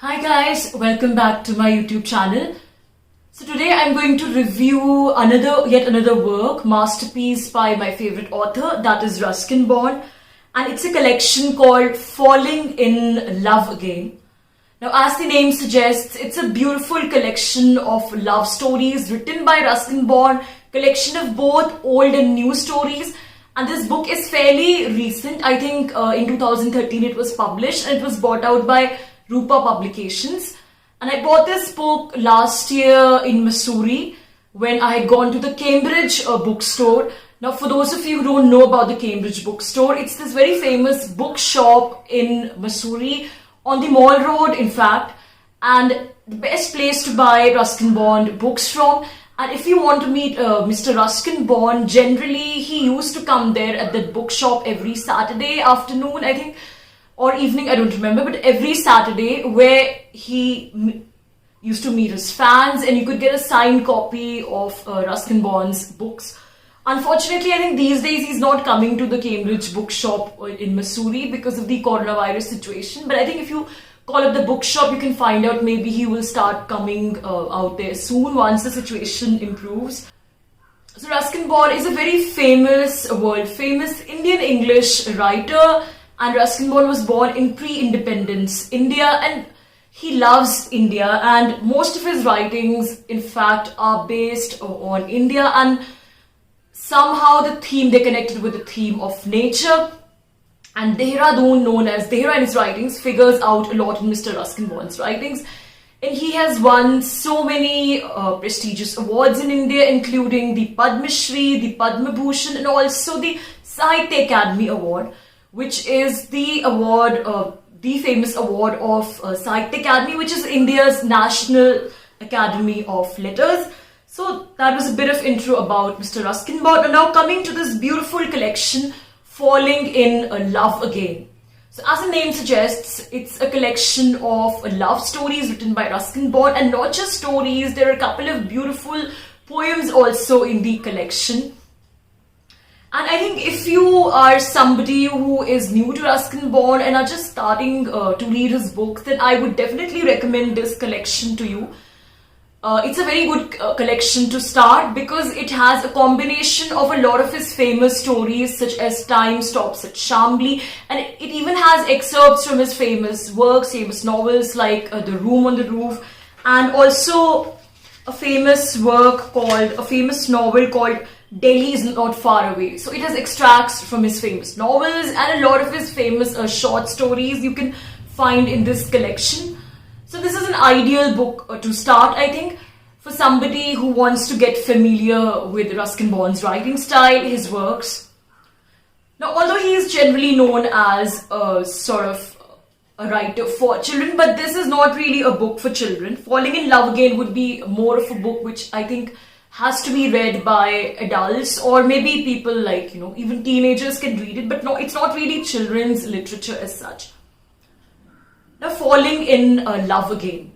Hi guys, welcome back to my YouTube channel. So today I'm going to review yet another work, masterpiece by my favorite author, that is Ruskin Bond, and it's a collection called Falling in Love Again. Now, as the name suggests, it's a beautiful collection of love stories written by Ruskin Bond, collection of both old and new stories. And this book is fairly recent. I think in 2013 it was published and it was bought out by Rupa Publications. And I bought this book last year in Missouri when I had gone to the Cambridge bookstore. Now, for those of you who don't know about the Cambridge bookstore, it's this very famous bookshop in Missouri, on the Mall Road, in fact, and the best place to buy Ruskin Bond books from. And if you want to meet Mr. Ruskin Bond, generally he used to come there at that bookshop every Saturday afternoon, I think, or evening, I don't remember, but every Saturday, where he used to meet his fans and you could get a signed copy of Ruskin Bond's books. Unfortunately, I think these days he's not coming to the Cambridge bookshop in Missouri because of the coronavirus situation. But I think if you call up the bookshop, you can find out maybe he will start coming out there soon once the situation improves. So Ruskin Bond is a very famous, world-famous Indian English writer, and Ruskin Bond was born in pre-independence India, and he loves India, and most of his writings, in fact, are based on India, and somehow they connected with the theme of nature. And Dehradun, known as Dehra in his writings, figures out a lot in Mr. Ruskin Bond's writings. And he has won so many prestigious awards in India, including the Padma Shri, the Padma Bhushan, and also the Sahitya Academy Award, which is the award, the famous award of Sahitya Academy, which is India's National Academy of Letters. So that was a bit of intro about Mr. Ruskin Bond. And now coming to this beautiful collection, Falling in Love Again. So as the name suggests, it's a collection of love stories written by Ruskin Bond, and not just stories, there are a couple of beautiful poems also in the collection. And I think if you are somebody who is new to Ruskin Bond and are just starting to read his books, then I would definitely recommend this collection to you. It's a very good collection to start because it has a combination of a lot of his famous stories such as Time Stops at Chambly, and it even has excerpts from his famous works, famous novels like The Room on the Roof, and also a famous novel called Delhi is Not Far Away. So it has extracts from his famous novels, and a lot of his famous short stories you can find in this collection. So this is an ideal book to start, I think, for somebody who wants to get familiar with Ruskin Bond's writing style, his works. Now, although he is generally known as a sort of a writer for children, but this is not really a book for children. Falling in Love Again would be more of a book which I think has to be read by adults, or maybe people like, even teenagers can read it, but no, it's not really children's literature as such. Now, Falling in Love Again.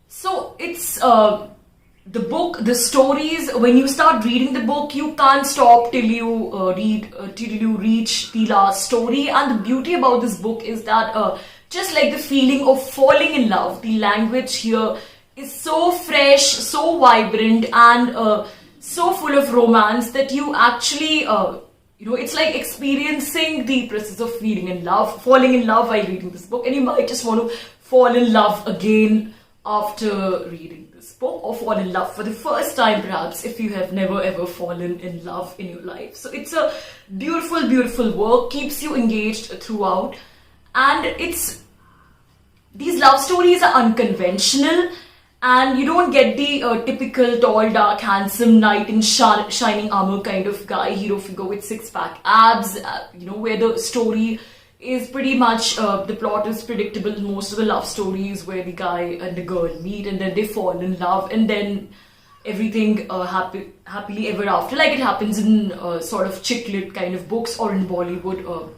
So it's the book, the stories. When you start reading the book, you can't stop till you reach the last story. And the beauty about this book is that just like the feeling of falling in love, the language here is so fresh, so vibrant, and so full of romance that you actually it's like experiencing the process of falling in love while reading this book, and you might just want to fall in love again after reading this book, or fall in love for the first time perhaps if you have never ever fallen in love in your life. So it's a beautiful, beautiful work, keeps you engaged throughout, and these love stories are unconventional. And you don't get the typical tall, dark, handsome knight in shining armor kind of guy, hero figure with six-pack abs, where the story is pretty much, the plot is predictable in most of the love stories where the guy and the girl meet and then they fall in love and then everything happily ever after, like it happens in sort of chick lit kind of books or in Bollywood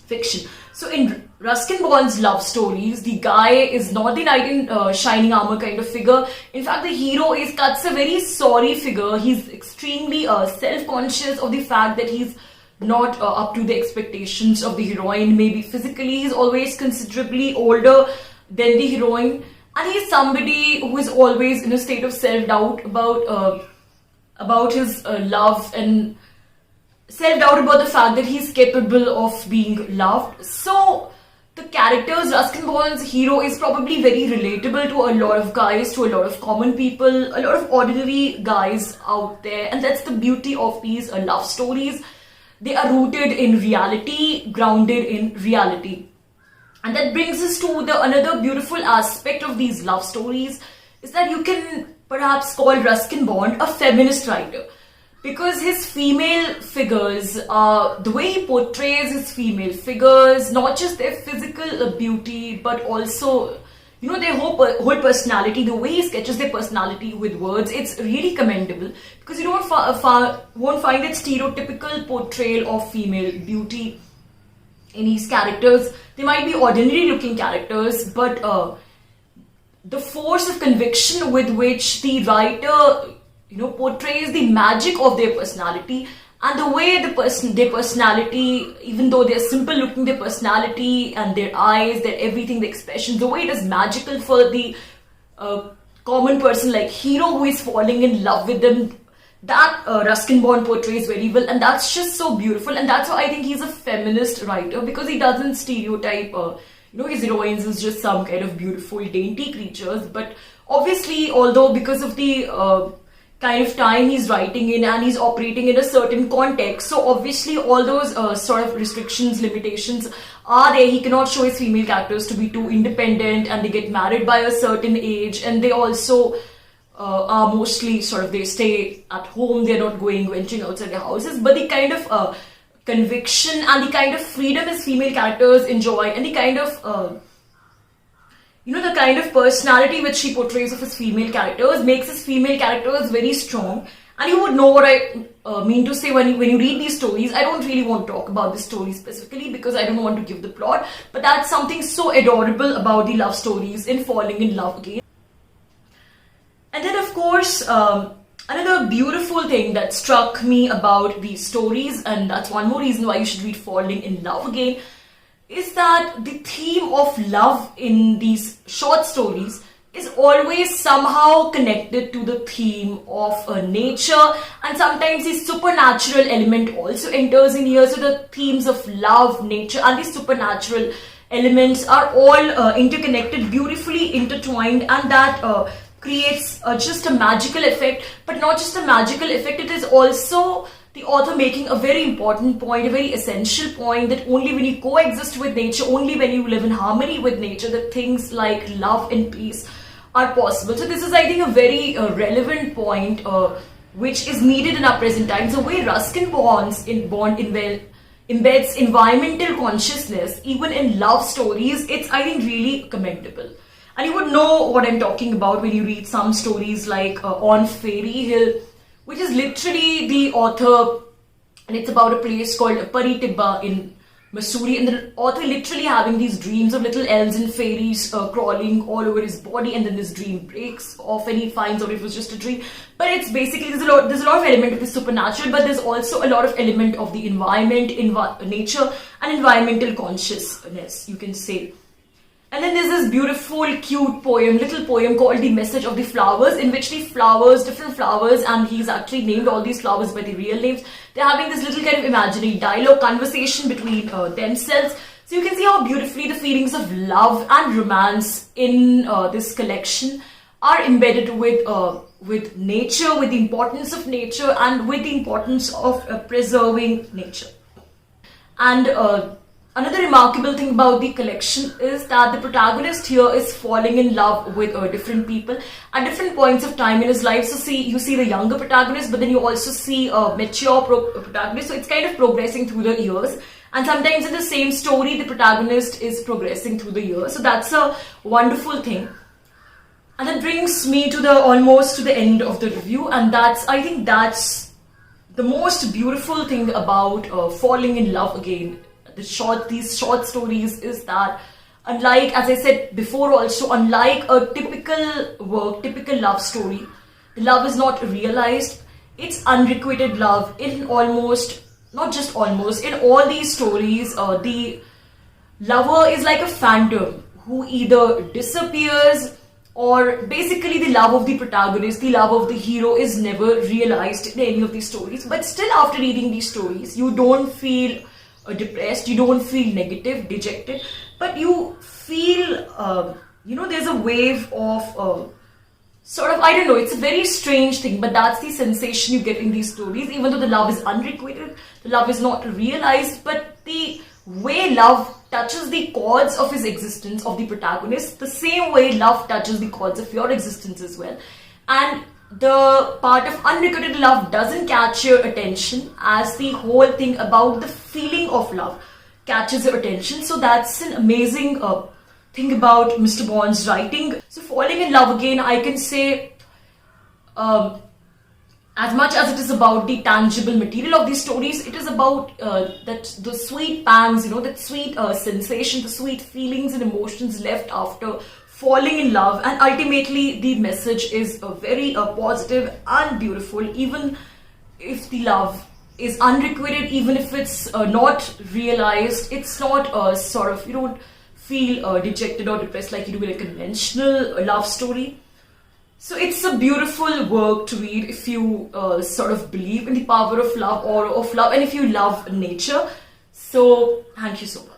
fiction. So in Ruskin Bond's love stories, the guy is not the knight in shining armor kind of figure. In fact, the hero is Kat's a very sorry figure. He's extremely self-conscious of the fact that he's not up to the expectations of the heroine. Maybe physically he's always considerably older, than the heroine, and he's somebody who is always in a state of self-doubt about his love, and self-doubt about the fact that he's capable of being loved. So the characters, Ruskin Bond's hero, is probably very relatable to a lot of guys, to a lot of common people, a lot of ordinary guys out there. And that's the beauty of these love stories. They are rooted in reality, grounded in reality. And that brings us to another beautiful aspect of these love stories, is that you can perhaps call Ruskin Bond a feminist writer. Because his female figures, the way he portrays his female figures, not just their physical beauty, but also, their whole personality, the way he sketches their personality with words, it's really commendable. Because you won't find that stereotypical portrayal of female beauty in his characters. They might be ordinary looking characters, but the force of conviction with which the writer portrays the magic of their personality, and the way their personality, even though they're simple looking, their personality and their eyes, their everything, the expressions, the way it is magical for the common person like hero who is falling in love with them, that Ruskin Bond portrays very well, and that's just so beautiful. And that's why I think he's a feminist writer, because he doesn't stereotype his heroines as just some kind of beautiful dainty creatures. But obviously, although because of the kind of time he's writing in, and he's operating in a certain context, so obviously all those sort of restrictions, limitations are there. He cannot show his female characters to be too independent, and they get married by a certain age, and they also are mostly they stay at home, they're not venturing outside their houses. But the kind of conviction and the kind of freedom his female characters enjoy, and the kind of the kind of personality which he portrays of his female characters, makes his female characters very strong. And you would know what I mean to say when you read these stories. I don't really want to talk about this story specifically, because I don't want to give the plot, but that's something so adorable about the love stories in Falling in Love Again. And then of course, another beautiful thing that struck me about these stories, and that's one more reason why you should read Falling in Love Again, is that the theme of love in these short stories is always somehow connected to the theme of nature, and sometimes the supernatural element also enters in here. So the themes of love, nature, and the supernatural elements are all interconnected, beautifully intertwined, and that creates just a magical effect. But not just a magical effect, it is also the author making a very important point, a very essential point, that only when you coexist with nature, only when you live in harmony with nature, that things like love and peace are possible. So this is, I think, a very relevant point which is needed in our present times. The way Ruskin Bond embeds environmental consciousness even in love stories, it's, I think, really commendable. And you would know what I'm talking about when you read some stories like On Fairy Hill, which is literally the author, and it's about a place called Paritibba in Missouri, and the author literally having these dreams of little elves and fairies crawling all over his body, and then this dream breaks off and he finds out it was just a dream. But it's basically, there's a lot of element of the supernatural, but there's also a lot of element of the environment, nature, and environmental consciousness, you can say. And then there's this beautiful, cute little poem called The Message of the Flowers, in which the flowers, different flowers, and he's actually named all these flowers by the real names, they're having this little kind of imaginary dialogue, conversation between themselves. So you can see how beautifully the feelings of love and romance in this collection are embedded with nature, with the importance of nature, and with the importance of preserving nature. And another remarkable thing about the collection is that the protagonist here is falling in love with different people at different points of time in his life. So you see the younger protagonist, but then you also see a mature protagonist. So it's kind of progressing through the years. And sometimes in the same story, the protagonist is progressing through the years. So that's a wonderful thing. And that brings me to almost to the end of the review. And I think that's the most beautiful thing about Falling in Love Again. These short stories is that, unlike, as I said before also, unlike a typical love story, the love is not realized. It's unrequited love in in all these stories. The lover is like a phantom who either disappears, or basically the love of the protagonist, the love of the hero is never realized in any of these stories. But still, after reading these stories, you don't feel depressed, you don't feel negative, dejected, but you feel, there's a wave of sort of, I don't know, it's a very strange thing, but that's the sensation you get in these stories. Even though the love is unrequited, the love is not realized, but the way love touches the chords of his existence, of the protagonist, the same way love touches the chords of your existence as well. And the part of unrequited love doesn't catch your attention as the whole thing about the feeling of love catches your attention. So that's an amazing thing about Mr. Bond's writing. So falling in love again, I can say, as much as it is about the tangible material of these stories, it is about the sweet pangs, that sweet sensation, the sweet feelings and emotions left after falling in love. And ultimately, the message is very positive and beautiful, even if the love is unrequited, even if it's not realized. It's not you don't feel dejected or depressed like you do in a conventional love story. So it's a beautiful work to read if you sort of believe in the power of love, or of love, and if you love nature. So thank you so much.